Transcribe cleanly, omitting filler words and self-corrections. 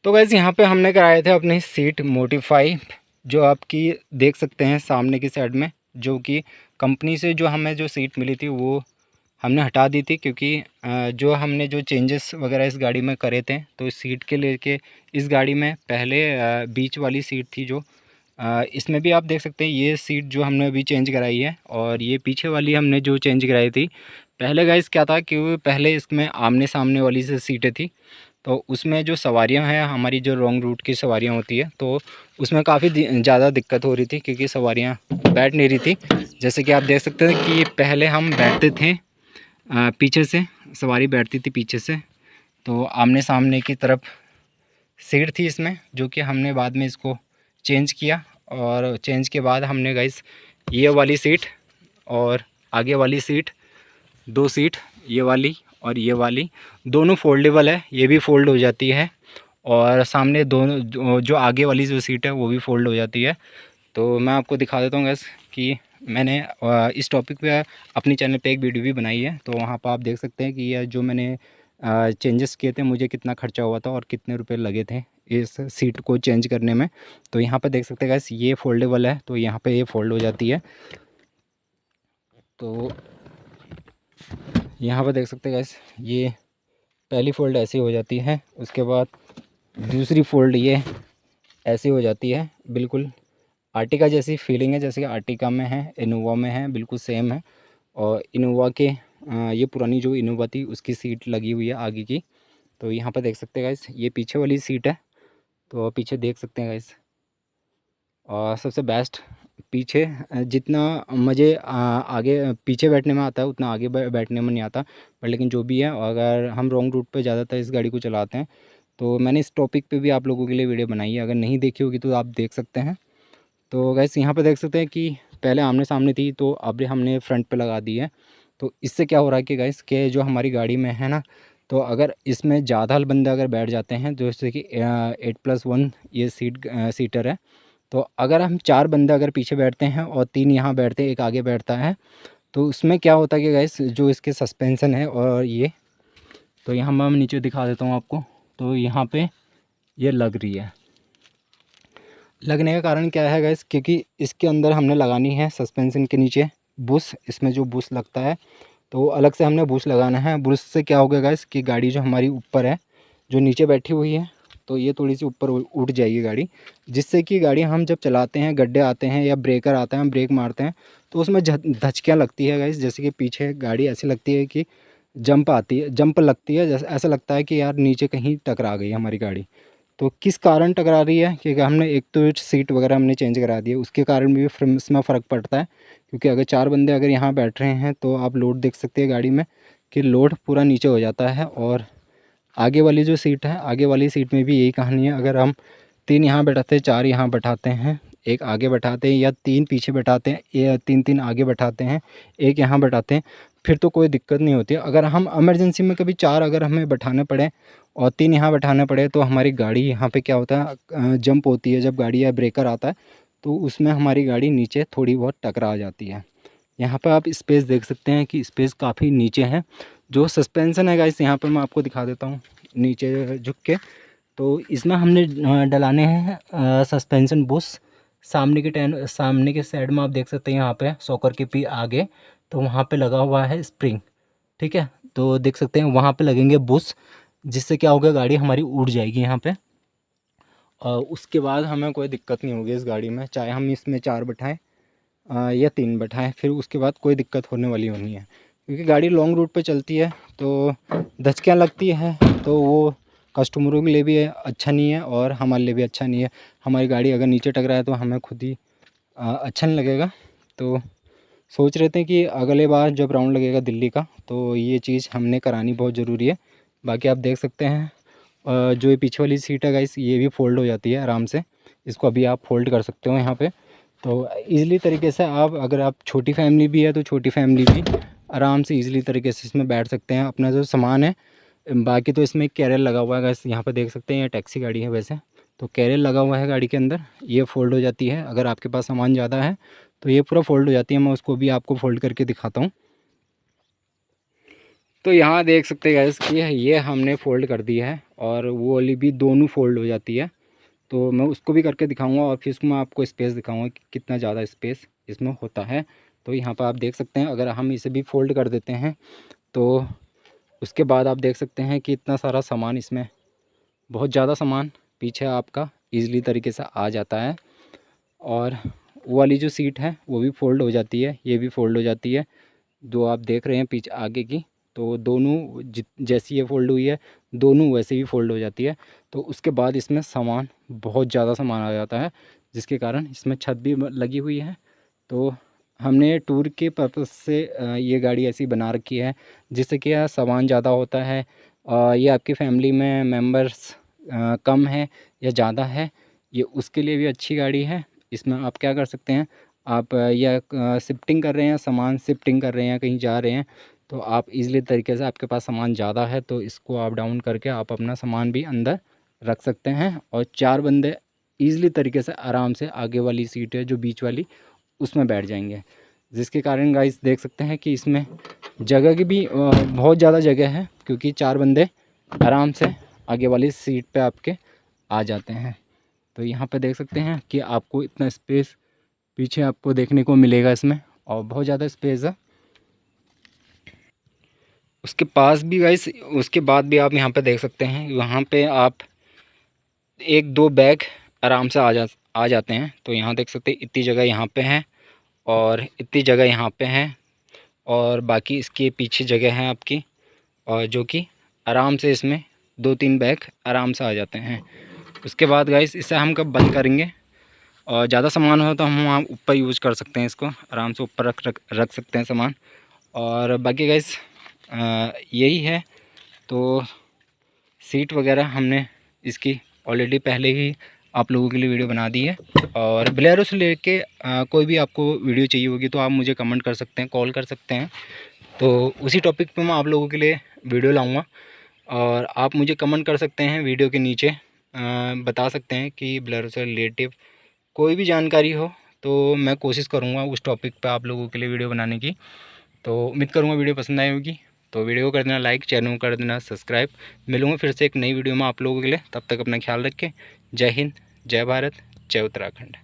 तो गाइस यहाँ पे हमने कराए थे अपनी सीट मॉडिफाई, जो आपकी देख सकते हैं सामने की साइड में, जो कि कंपनी से जो हमें जो सीट मिली थी वो हमने हटा दी थी, क्योंकि जो हमने जो चेंजेस वगैरह इस गाड़ी में करे थे, तो इस सीट के लेके इस गाड़ी में पहले बीच वाली सीट थी जो इसमें भी आप देख सकते हैं, ये सीट जो हमने अभी चेंज कराई है, और ये पीछे वाली हमने जो चेंज कराई थी। पहले गाइस क्या था कि पहले इसमें आमने सामने वाली से सीटें थी, तो उसमें जो सवारियां हैं हमारी, जो लॉन्ग रूट की सवारियां होती है, तो उसमें काफ़ी ज़्यादा दिक्कत हो रही थी, क्योंकि सवारियां बैठ नहीं रही थी। जैसे कि आप देख सकते हैं कि पहले हम बैठते थे पीछे से, सवारी बैठती थी पीछे से, तो आमने सामने की तरफ सीट थी इसमें, जो कि हमने बाद में इसको चेंज किया। और चेंज के बाद हमने गाइस ये वाली सीट और आगे वाली सीट, दो सीट, ये वाली और ये वाली, दोनों फोल्डेबल है, ये भी फ़ोल्ड हो जाती है। और सामने दोनों जो आगे वाली जो सीट है वो भी फ़ोल्ड हो जाती है। तो मैं आपको दिखा देता हूँ गैस कि मैंने इस टॉपिक पे अपनी चैनल पे एक वीडियो भी बनाई है, तो वहाँ पर आप देख सकते हैं कि यह जो मैंने चेंजेस किए थे, मुझे कितना खर्चा हुआ था और कितने रुपए लगे थे इस सीट को चेंज करने में। तो यहाँ पर देख सकते हैं गैस, ये फोल्डेबल है, तो यहाँ पे ये फ़ोल्ड हो जाती है। तो यहाँ पर देख सकते हैं गैस, ये पहली फ़ोल्ड ऐसी हो जाती है, उसके बाद दूसरी फ़ोल्ड ये ऐसी हो जाती है। बिल्कुल आर्टिका जैसी फीलिंग है, जैसे कि आर्टिका में है, इनोवा में है, बिल्कुल सेम है। और इनोवा के ये पुरानी जो इनोवा थी उसकी सीट लगी हुई है आगे की। तो यहाँ पर देख सकते हैं गाइस, ये पीछे वाली सीट है, तो पीछे देख सकते हैं गाइस। और सबसे बेस्ट पीछे जितना मज़े आगे पीछे बैठने में आता है, उतना आगे बैठने में नहीं आता। पर लेकिन जो भी है, अगर हम लॉन्ग रूट पे ज़्यादातर इस गाड़ी को चलाते हैं, तो मैंने इस टॉपिक पे भी आप लोगों के लिए वीडियो बनाई है, अगर नहीं देखी होगी तो आप देख सकते हैं। तो गैस यहाँ पे देख सकते हैं कि पहले आमने सामने थी, तो अब हमने फ्रंट पे लगा दी है। तो इससे क्या हो रहा है कि गैस के जो हमारी गाड़ी में है ना, तो अगर इसमें ज़्यादा बंदे अगर बैठ जाते हैं, जैसे कि 8+1 ये सीटर है, तो अगर हम 4 बंदे अगर पीछे बैठते हैं और 3 यहाँ बैठते हैं, एक आगे बैठता है, तो उसमें क्या होता है कि गैस जो इसके सस्पेंसन है और ये, तो यहाँ मैं नीचे दिखा देता हूँ आपको। तो यहाँ पे ये लग रही है, लगने का कारण क्या है गैस, क्योंकि इसके अंदर हमने लगानी है सस्पेंशन के नीचे बुश, इसमें जो बुश लगता है, तो अलग से हमने बुश लगाना है। बुश से क्या होगा गैस कि गाड़ी जो हमारी ऊपर है, जो नीचे बैठी हुई है, तो ये थोड़ी सी ऊपर उठ जाएगी गाड़ी, जिससे कि गाड़ी हम जब चलाते हैं, गड्ढे आते हैं या ब्रेकर आता है, हम ब्रेक मारते हैं, तो उसमें धचकियाँ लगती है गैस। जैसे कि पीछे गाड़ी ऐसी लगती है कि जंप आती है, जंप लगती है, जैसे ऐसा लगता है कि यार नीचे कहीं टकरा गई हमारी गाड़ी। तो किस कारण टकरा रही है, क्योंकि हमने एक तो सीट वगैरह हमने चेंज करा दी है, उसके कारण भी फिर इसमें फ़र्क पड़ता है। क्योंकि अगर 4 बंदे अगर यहाँ बैठ रहे हैं, तो आप लोड देख सकते हैं गाड़ी में कि लोड पूरा नीचे हो जाता है। और आगे वाली जो सीट है, आगे वाली सीट में भी यही कहानी है। अगर हम 3 यहाँ बैठाते हैं, 4 यहाँ बैठाते हैं, एक आगे बैठाते हैं, या 3 पीछे बैठाते हैं, या 3-3 आगे बैठाते हैं, एक यहाँ बैठाते हैं, फिर तो कोई दिक्कत नहीं होती है। अगर हम इमरजेंसी में कभी 4 अगर हमें बैठाने पड़े और 3 यहाँ बैठाने पड़े, तो हमारी गाड़ी यहाँ पे क्या होता है, जंप होती है जब गाड़ी या ब्रेकर आता है, तो उसमें हमारी गाड़ी नीचे थोड़ी बहुत टकरा जाती है। यहाँ पे आप स्पेस देख सकते हैं कि स्पेस काफ़ी नीचे है। जो सस्पेंसन है गाइस, यहाँ पे मैं आपको दिखा देता हूँ नीचे झुक के। तो इसमें हमने डलाने हैं सस्पेंसन बुश। सामने के साइड में आप देख सकते हैं, यहाँ पे सॉकर के पी आगे, तो वहाँ पे लगा हुआ है स्प्रिंग, ठीक है। तो देख सकते हैं वहाँ पे लगेंगे बुश, जिससे क्या होगा, गाड़ी हमारी उड़ जाएगी यहाँ पे। और उसके बाद हमें कोई दिक्कत नहीं होगी इस गाड़ी में, चाहे हम इसमें 4 बैठाएँ या 3 बैठाएँ, फिर उसके बाद कोई दिक्कत होने वाली नहीं है। क्योंकि गाड़ी लॉन्ग रूट पे चलती है, तो धचकियाँ लगती है, तो वो कस्टमरों के लिए भी अच्छा नहीं है और हमारे लिए भी अच्छा नहीं है। हमारी गाड़ी अगर नीचे टकराए तो हमें खुद ही अच्छा नहीं लगेगा। तो सोच रहे थे कि अगले बार जब राउंड लगेगा दिल्ली का, तो ये चीज़ हमने करानी बहुत ज़रूरी है। बाकी आप देख सकते हैं जो ये पीछे वाली सीट है गाइस, ये भी फ़ोल्ड हो जाती है आराम से। इसको अभी आप फ़ोल्ड कर सकते हो यहाँ पे। तो ईज़िली तरीके से आप, अगर आप छोटी फैमिली भी है, तो छोटी फैमिली भी आराम से ईज़िली तरीके से इसमें बैठ सकते हैं। अपना जो सामान है, बाकी तो इसमें एक कैरियर लगा हुआ है गाइस, यहाँ पे देख सकते हैं, ये टैक्सी गाड़ी है वैसे, तो कैरियर लगा हुआ है गाड़ी के अंदर, ये फ़ोल्ड हो जाती है। अगर आपके पास सामान ज़्यादा है तो ये पूरा फ़ोल्ड हो जाती है। मैं उसको भी आपको फ़ोल्ड करके दिखाता हूँ। तो यहाँ देख सकते हैं गाइस कि ये हमने फ़ोल्ड कर दिया है और वो वाली भी दोनों फ़ोल्ड हो जाती है। तो मैं उसको भी करके दिखाऊंगा और फिर उसमें आपको स्पेस दिखाऊंगा कि कितना ज़्यादा स्पेस इसमें होता है। तो यहाँ पर आप देख सकते हैं अगर हम इसे भी फ़ोल्ड कर देते हैं तो उसके बाद आप देख सकते हैं कि इतना सारा सामान इसमें, बहुत ज़्यादा सामान पीछे आपका ईज़िली तरीके से आ जाता है। और वो वाली जो सीट है वो भी फ़ोल्ड हो जाती है, ये भी फ़ोल्ड हो जाती है। जो आप देख रहे हैं पीछे आगे की, तो दोनों जैसी ये फ़ोल्ड हुई है दोनों वैसे ही फ़ोल्ड हो जाती है। तो उसके बाद इसमें सामान, बहुत ज़्यादा सामान आ जाता है, जिसके कारण इसमें छत भी लगी हुई है। तो हमने टूर के पर्पज़ से ये गाड़ी ऐसी बना रखी है जिससे कि सामान ज़्यादा होता है। ये आपकी फैमिली में मेंबर्स कम है या ज़्यादा है, ये उसके लिए भी अच्छी गाड़ी है। इसमें आप क्या कर सकते हैं, आप या शिफ्टिंग कर रहे हैं, सामान शिफ्टिंग कर रहे हैं, कहीं जा रहे हैं, तो आप इजीली तरीके से, आपके पास सामान ज़्यादा है तो इसको आप डाउन करके आप अपना सामान भी अंदर रख सकते हैं। और 4 बंदे ईज़िली तरीके से आराम से आगे वाली सीट है जो बीच वाली, उसमें बैठ जाएंगे। जिसके कारण गाइस देख सकते हैं कि इसमें जगह की भी बहुत ज़्यादा जगह है, क्योंकि 4 बंदे आराम से आगे वाली सीट पे आपके आ जाते हैं। तो यहाँ पे देख सकते हैं कि आपको इतना स्पेस पीछे आपको देखने को मिलेगा इसमें, और बहुत ज़्यादा स्पेस है। उसके पास भी गाइस, उसके बाद भी आप यहाँ पे देख सकते हैं, यहाँ पे आप 1-2 बैग आराम से आ जाते हैं। तो यहाँ देख सकते हैं इतनी जगह यहाँ पे है और इतनी जगह यहाँ पे है, और बाकी इसके पीछे जगह है आपकी, और जो कि आराम से इसमें 2-3 बैग आराम से आ जाते हैं। उसके बाद गाइस इसे हम कब बंद करेंगे, और ज़्यादा सामान हो तो हम वहाँ ऊपर यूज़ कर सकते हैं, इसको आराम से ऊपर रख सकते हैं सामान। और बाकी गाइस यही है। तो सीट वगैरह हमने इसकी ऑलरेडी पहले ही आप लोगों के लिए वीडियो बना दी है। और बोलेरो से लेके कोई भी आपको वीडियो चाहिए होगी तो आप मुझे कमेंट कर सकते हैं, कॉल कर सकते हैं। तो उसी टॉपिक पे मैं आप लोगों के लिए वीडियो लाऊंगा, और आप मुझे कमेंट कर सकते हैं वीडियो के नीचे, बता सकते हैं कि बोलेरो से रिलेटिव कोई भी जानकारी हो, तो मैं कोशिश करूँगा उस टॉपिक पे आप लोगों के लिए वीडियो बनाने की। तो उम्मीद करूँगा वीडियो पसंद आई होगी। तो वीडियो को कर देना लाइक, चैनल को कर देना सब्सक्राइब। मिलूँगा फिर से एक नई वीडियो में आप लोगों के लिए, तब तक अपना ख्याल रखें। जय हिंद, जय भारत, जय उत्तराखंड।